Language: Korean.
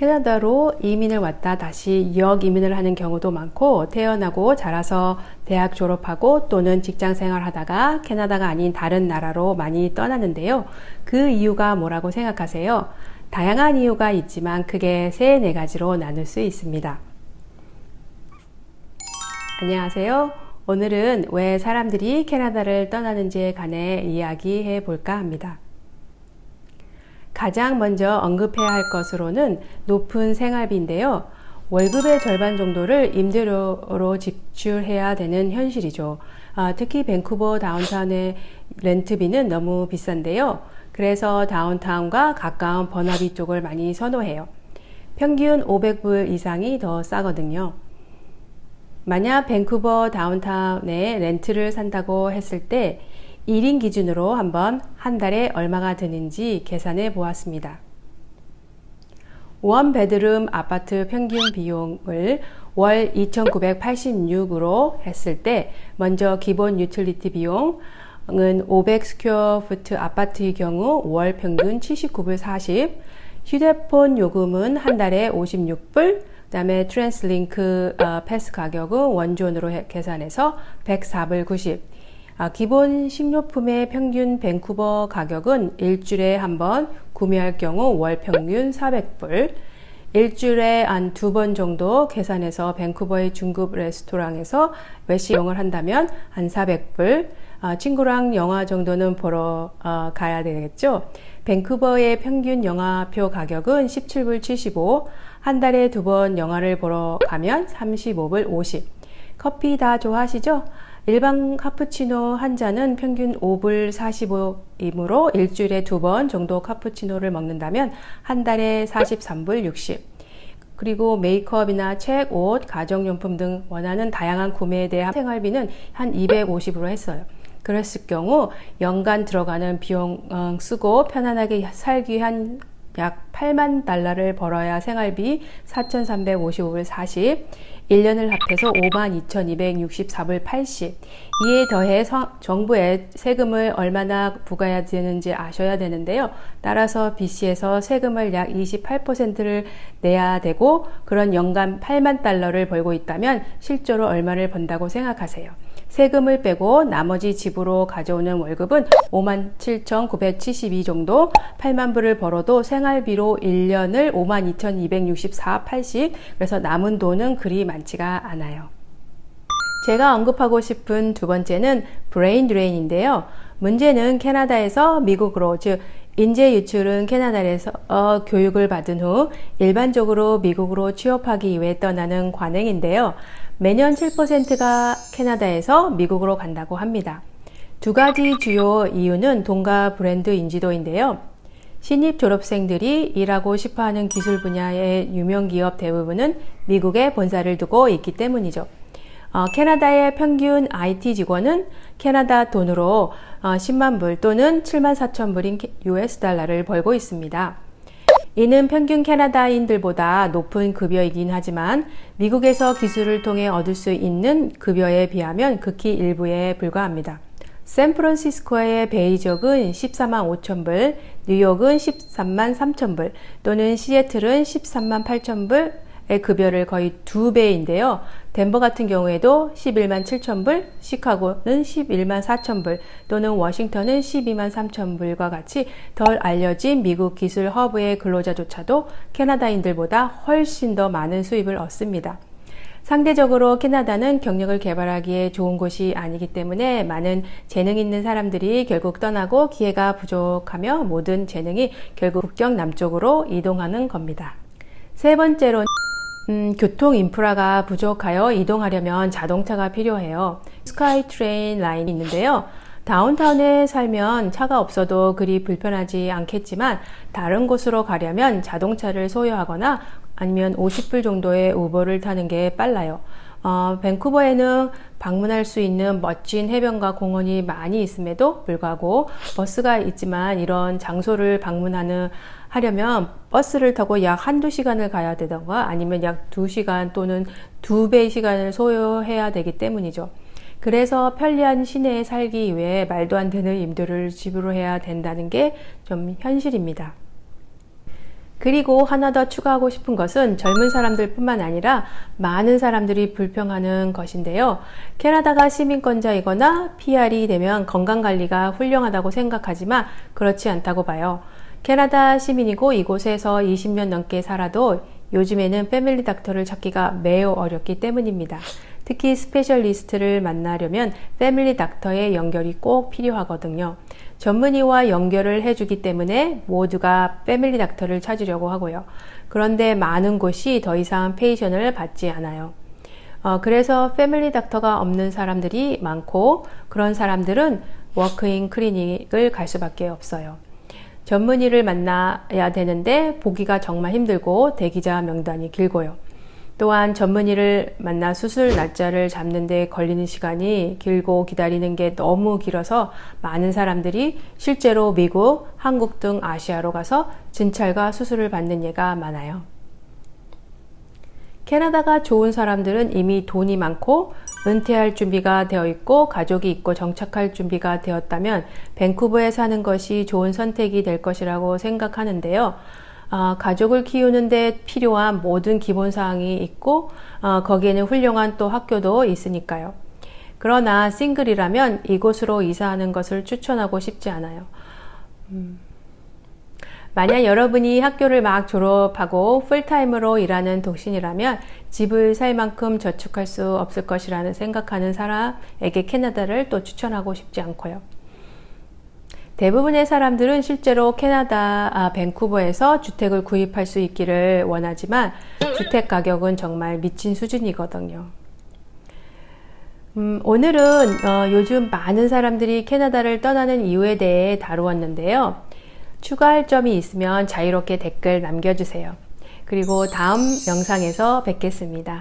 캐나다로 이민을 왔다 다시 유학 이민을 하는 경우도 많고, 태어나고 자라서 대학 졸업하고 또는 직장 생활하다가 캐나다가 아닌 다른 나라로 많이 떠나는데요. 그 이유가 뭐라고 생각하세요? 다양한 이유가 있지만 크게 3-4가지로 나눌 수 있습니다. 안녕하세요. 오늘은 왜 사람들이 캐나다를 떠나는지에 관해 이야기해 볼까 합니다. 가장 먼저 언급해야 할 것으로는 높은 생활비인데요. 월급의 절반 정도를 임대료로 지출해야 되는 현실이죠. 특히 밴쿠버 다운타운의 렌트비는 너무 비싼데요. 그래서 다운타운과 가까운 버너비 쪽을 많이 선호해요. 평균 500불 이상이 더 싸거든요. 만약 밴쿠버 다운타운에 렌트를 산다고 했을 때 1인 기준으로 한번 한 달에 얼마가 드는지 계산해 보았습니다. 원 베드룸 아파트 평균 비용을 월 2,986으로 했을 때 먼저 기본 유틸리티 비용은 500 스퀘어 푸트 아파트의 경우 월 평균 79불 40, 휴대폰 요금은 한 달에 56불, 그 다음에 트랜스링크 패스 가격은 원존으로 계산해서 104불 90, 기본 식료품의 평균 밴쿠버 가격은 일주일에 한 번 구매할 경우 월 평균 400불, 일주일에 한 2번 정도 계산해서 밴쿠버의 중급 레스토랑에서 외식 이용을 한다면 한 400불, 친구랑 영화 정도는 보러 가야 되겠죠. 밴쿠버의 평균 영화표 가격은 17불 75, 한 달에 2번 영화를 보러 가면 35불 50. 커피 다 좋아하시죠? 일반 카푸치노 한 잔은 평균 5불 45이므로 일주일에 2번 정도 카푸치노를 먹는다면 한 달에 43불 60. 그리고 메이크업이나 책, 옷, 가정용품 등 원하는 다양한 구매에 대한 생활비는 한 250으로 했어요. 그랬을 경우 연간 들어가는 비용 쓰고 편안하게 살기 위한 약 8만 달러를 벌어야 생활비 4,355불 40, 1년을 합해서 52,264불 80. 이에 더해 정부에 세금을 얼마나 부과해야 되는지 아셔야 되는데요. 따라서 BC에서 세금을 약 28%를 내야 되고, 그런 연간 8만 달러를 벌고 있다면 실제로 얼마를 번다고 생각하세요? 세금을 빼고 나머지 집으로 가져오는 월급은 57,972 정도, 8만 불을 벌어도 생활비로 1년을 52,264,80, 그래서 남은 돈은 그리 많지가 않아요. 제가 언급하고 싶은 두 번째는 브레인 드레인인데요. 문제는 캐나다에서 미국으로, 즉 인재 유출은 캐나다에서 교육을 받은 후 일반적으로 미국으로 취업하기 위해 떠나는 관행인데요. 매년 7%가 캐나다에서 미국으로 간다고 합니다. 2가지 주요 이유는 돈과 브랜드 인지도인데요. 신입 졸업생들이 일하고 싶어하는 기술 분야의 유명 기업 대부분은 미국에 본사를 두고 있기 때문이죠. 캐나다의 평균 IT 직원은 캐나다 돈으로 10만 불 또는 7만 4천 불인 US 달러를 벌고 있습니다. 이는 평균 캐나다인들보다 높은 급여이긴 하지만 미국에서 기술을 통해 얻을 수 있는 급여에 비하면 극히 일부에 불과합니다. 샌프란시스코의 베이적은 14만 5천 불, 뉴욕은 13만 3천 불, 또는 시애틀은 13만 8천 불의 급여를 거의 2배인데요. 덴버 같은 경우에도 11만 7천 불, 시카고는 11만 4천 불, 또는 워싱턴은 12만 3천 불과 같이 덜 알려진 미국 기술 허브의 근로자조차도 캐나다인들보다 훨씬 더 많은 수입을 얻습니다. 상대적으로 캐나다는 경력을 개발하기에 좋은 곳이 아니기 때문에 많은 재능 있는 사람들이 결국 떠나고 기회가 부족하며 모든 재능이 결국 국경 남쪽으로 이동하는 겁니다. 세 번째로는 교통 인프라가 부족하여 이동하려면 자동차가 필요해요. 스카이트레인 라인이 있는데요. 다운타운에 살면 차가 없어도 그리 불편하지 않겠지만 다른 곳으로 가려면 자동차를 소유하거나 아니면 50불 정도의 우버를 타는 게 빨라요. 밴쿠버에는 방문할 수 있는 멋진 해변과 공원이 많이 있음에도 불구하고 버스가 있지만 이런 장소를 하려면 버스를 타고 약 1-2시간을 가야 되던가 아니면 약 2시간 또는 2배의 시간을 소요해야 되기 때문이죠. 그래서 편리한 시내에 살기 위해 말도 안 되는 임대료를 지불해야 된다는 게 좀 현실입니다. 그리고 하나 더 추가하고 싶은 것은 젊은 사람들 뿐만 아니라 많은 사람들이 불평하는 것인데요. 캐나다가 시민권자이거나 PR이 되면 건강관리가 훌륭하다고 생각하지만 그렇지 않다고 봐요. 캐나다 시민이고 이곳에서 20년 넘게 살아도 요즘에는 패밀리 닥터를 찾기가 매우 어렵기 때문입니다. 특히 스페셜리스트를 만나려면 패밀리 닥터의 연결이 꼭 필요하거든요. 전문의와 연결을 해주기 때문에 모두가 패밀리 닥터를 찾으려고 하고요. 그런데 많은 곳이 더 이상 페이션을 받지 않아요. 그래서 패밀리 닥터가 없는 사람들이 많고 그런 사람들은 워크인 클리닉을 갈 수밖에 없어요. 전문의를 만나야 되는데 보기가 정말 힘들고 대기자 명단이 길고요. 또한 전문의를 만나 수술 날짜를 잡는 데 걸리는 시간이 길고 기다리는 게 너무 길어서 많은 사람들이 실제로 미국, 한국 등 아시아로 가서 진찰과 수술을 받는 예가 많아요. 캐나다가 좋은 사람들은 이미 돈이 많고 은퇴할 준비가 되어 있고 가족이 있고 정착할 준비가 되었다면 밴쿠버에 사는 것이 좋은 선택이 될 것이라고 생각하는데요. 가족을 키우는데 필요한 모든 기본사항이 있고 거기에는 훌륭한 또 학교도 있으니까요. 그러나 싱글이라면 이곳으로 이사하는 것을 추천하고 싶지 않아요. 만약 여러분이 학교를 막 졸업하고 풀타임으로 일하는 독신이라면 집을 살 만큼 저축할 수 없을 것이라는 생각하는 사람에게 캐나다를 또 추천하고 싶지 않고요. 대부분의 사람들은 실제로 캐나다 밴쿠버에서 주택을 구입할 수 있기를 원하지만 주택 가격은 정말 미친 수준이거든요. 오늘은 요즘 많은 사람들이 캐나다를 떠나는 이유에 대해 다루었는데요. 추가할 점이 있으면 자유롭게 댓글 남겨주세요. 그리고 다음 영상에서 뵙겠습니다.